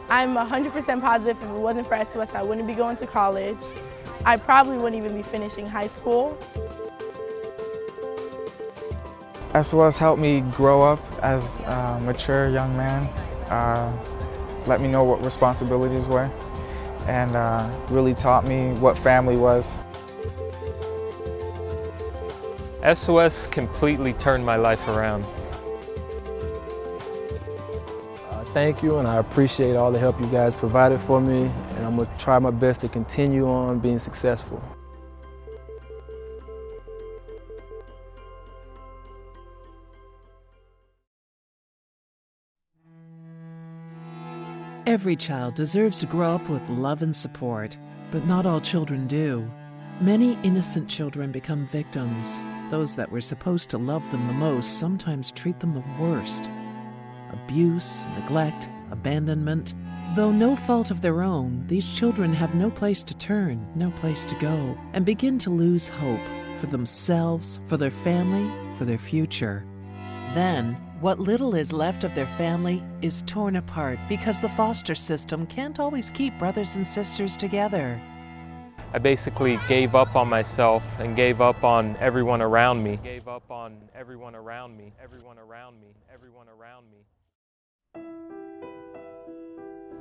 I'm 100% positive if it wasn't for SOS, I wouldn't be going to college. I probably wouldn't even be finishing high school. SOS helped me grow up as a mature young man, let me know what responsibilities were, and really taught me what family was. SOS completely turned my life around. Thank you, and I appreciate all the help you guys provided for me, and I'm going to try my best to continue on being successful. Every child deserves to grow up with love and support, but not all children do. Many innocent children become victims. Those that were supposed to love them the most sometimes treat them the worst. Abuse, neglect, abandonment. Though no fault of their own, these children have no place to turn, no place to go, and begin to lose hope for themselves, for their family, for their future. Then, what little is left of their family is torn apart because the foster system can't always keep brothers and sisters together. I basically gave up on myself and gave up on everyone around me. Gave up on everyone around me, everyone around me, everyone around me.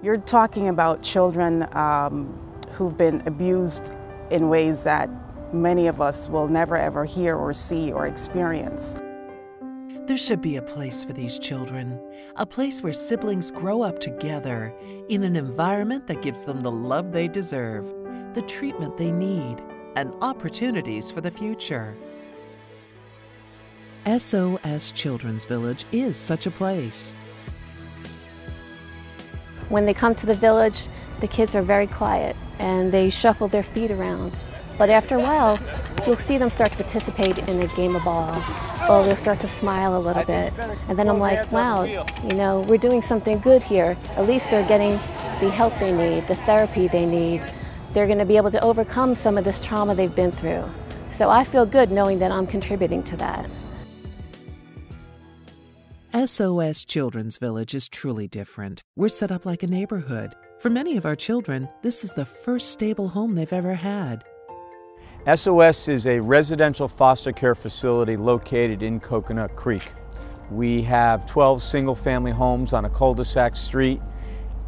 You're talking about children who've been abused in ways that many of us will never ever hear or see or experience. There should be a place for these children, a place where siblings grow up together in an environment that gives them the love they deserve, the treatment they need, and opportunities for the future. SOS Children's Village is such a place. When they come to the village, the kids are very quiet and they shuffle their feet around. But after a while, you'll see them start to participate in a game of ball, or they'll start to smile a little bit. And then I'm like, wow, you know, we're doing something good here. At least they're getting the help they need, the therapy they need. They're going to be able to overcome some of this trauma they've been through. So I feel good knowing that I'm contributing to that. SOS Children's Village is truly different. We're set up like a neighborhood. For many of our children, this is the first stable home they've ever had. SOS is a residential foster care facility located in Coconut Creek. We have 12 single-family homes on a cul-de-sac street,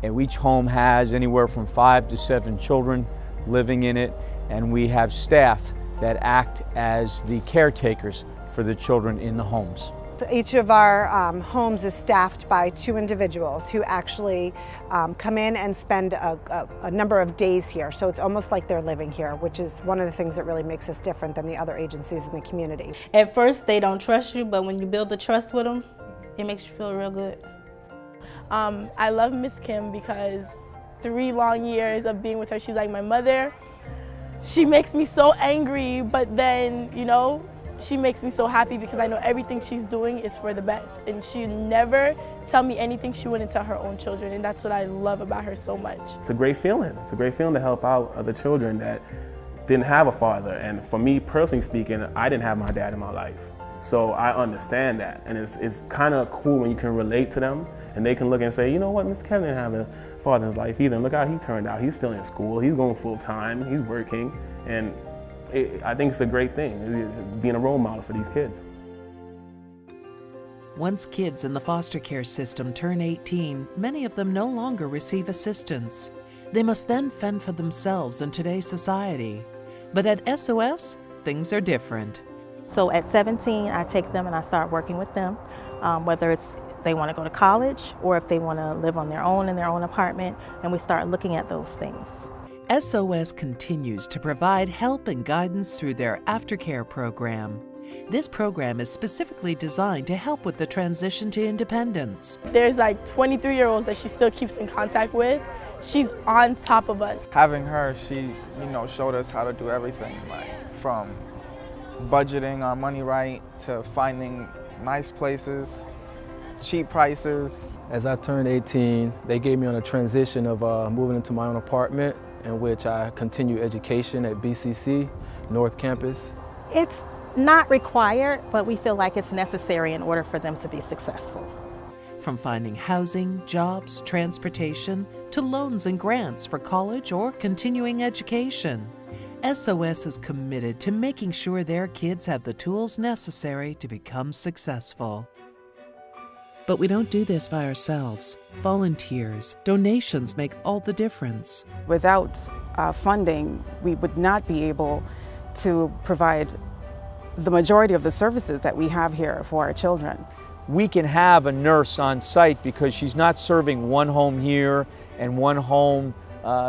and each home has anywhere from 5 to 7 children living in it, and we have staff that act as the caretakers for the children in the homes. Each of our homes is staffed by 2 individuals who actually come in and spend a number of days here. So it's almost like they're living here, which is one of the things that really makes us different than the other agencies in the community. At first, they don't trust you, but when you build the trust with them, it makes you feel real good. I love Miss Kim because 3 long years of being with her, she's like my mother. She makes me so angry, but then, you know, she makes me so happy because I know everything she's doing is for the best. And she never tell me anything she wouldn't tell her own children. And that's what I love about her so much. It's a great feeling. It's a great feeling to help out other children that didn't have a father. And for me, personally speaking, I didn't have my dad in my life. So I understand that. And it's kind of cool when you can relate to them and they can look and say, you know what, Mr. Kevin didn't have a father in his life either. And look how he turned out. He's still in school. He's going full time. He's working. And I think it's a great thing, being a role model for these kids. Once kids in the foster care system turn 18, many of them no longer receive assistance. They must then fend for themselves in today's society. But at SOS, things are different. So at 17, I take them and I start working with them, whether it's they want to go to college or if they want to live on their own in their own apartment, and we start looking at those things. SOS continues to provide help and guidance through their aftercare program. This program is specifically designed to help with the transition to independence. There's like 23-year-olds that she still keeps in contact with. She's on top of us. Having her, she, showed us how to do everything, like from budgeting our money right to finding nice places, cheap prices. As I turned 18, they gave me on a transition of moving into my own apartment, in which I continue education at BCC, North Campus. It's not required, but we feel like it's necessary in order for them to be successful. From finding housing, jobs, transportation, to loans and grants for college or continuing education. SOS is committed to making sure their kids have the tools necessary to become successful. But we don't do this by ourselves. Volunteers, donations make all the difference. Without funding, we would not be able to provide the majority of the services that we have here for our children. We can have a nurse on site because she's not serving one home here and one home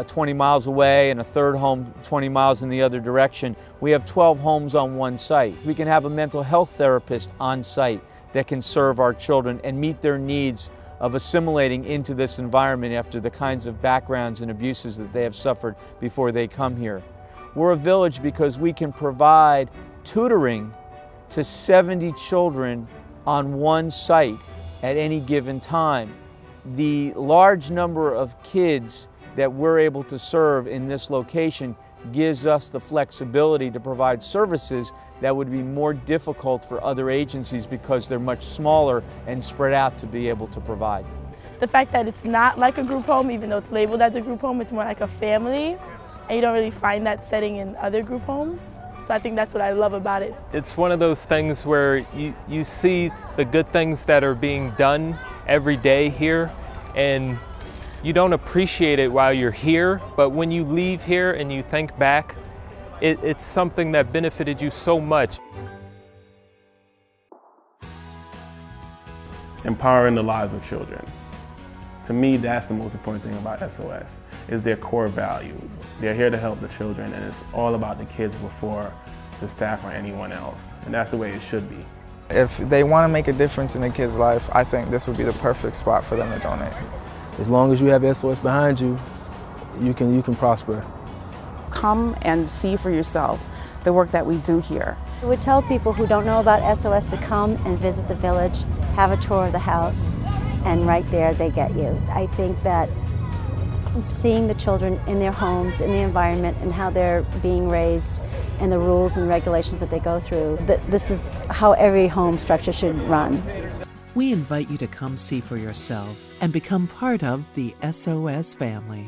20 miles away and a third home 20 miles in the other direction. We have 12 homes on one site. We can have a mental health therapist on site that can serve our children and meet their needs of assimilating into this environment after the kinds of backgrounds and abuses that they have suffered before they come here. We're a village because we can provide tutoring to 70 children on one site at any given time. The large number of kids that we're able to serve in this location gives us the flexibility to provide services that would be more difficult for other agencies because they're much smaller and spread out to be able to provide. The fact that it's not like a group home, even though it's labeled as a group home, it's more like a family, and you don't really find that setting in other group homes. So I think that's what I love about it. It's one of those things where you see the good things that are being done every day here, and you don't appreciate it while you're here, but when you leave here and you think back, it's something that benefited you so much. Empowering the lives of children. To me, that's the most important thing about SOS, is their core values. They're here to help the children, and it's all about the kids before the staff or anyone else, and that's the way it should be. If they want to make a difference in a kid's life, I think this would be the perfect spot for them to donate. As long as you have SOS behind you, you can prosper. Come and see for yourself the work that we do here. I would tell people who don't know about SOS to come and visit the village, have a tour of the house, and right there they get you. I think that seeing the children in their homes, in the environment, and how they're being raised, and the rules and regulations that they go through, this is how every home structure should run. We invite you to come see for yourself and become part of the SOS family.